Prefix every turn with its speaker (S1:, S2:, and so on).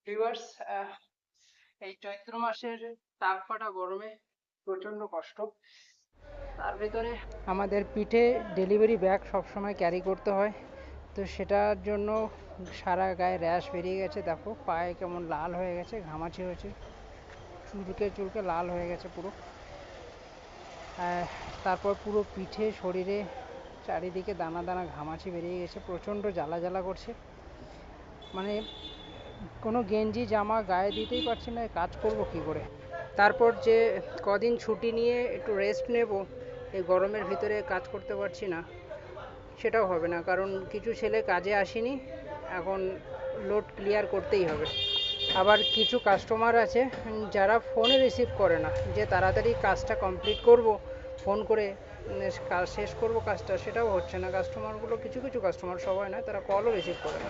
S1: Viewers, এই চৈত্র মাসের তাপ ফাটা গরমে প্রচণ্ড কষ্ট। তার ভেতরে আমাদের পিঠে ডেলিভারি ব্যাগ সবসময় ক্যারি করতে হয়, তো সেটার জন্য সারা গায়ে র্যাশ বেরিয়ে গেছে। দেখো পায়ে কেমন লাল হয়ে গেছে, ঘামাচি হয়েছে, চুলকে চুলকে লাল হয়ে গেছে পুরো। তারপর পুরো পিঠে শরীরে চারিদিকে দানা দানা ঘামাচি বেরিয়ে গেছে, প্রচণ্ড জ্বালা জ্বালা করছে। মানে কোনো গেঞ্জি জামা গায়ে দিতেই পারছি না, কাজ করব কি করে। তারপর যে কদিন ছুটি নিয়ে একটু রেস্ট নেব, এই গরমের ভিতরে কাজ করতে পারছি না, সেটাও হবে না, কারণ কিছু ছেলে কাজে আসেনি, এখন লোড ক্লিয়ার করতেই হবে। আবার কিছু কাস্টমার আছে যারা ফোনে রিসিভ করে না, যে তাড়াতাড়ি কাজটা কমপ্লিট করব, ফোন করে কাজ শেষ করব কাজটা, সেটাও হচ্ছে না। কাস্টমারগুলো কিছু কিছু কাস্টমার, সবাই নয়, তারা কলও রিসিভ করে না।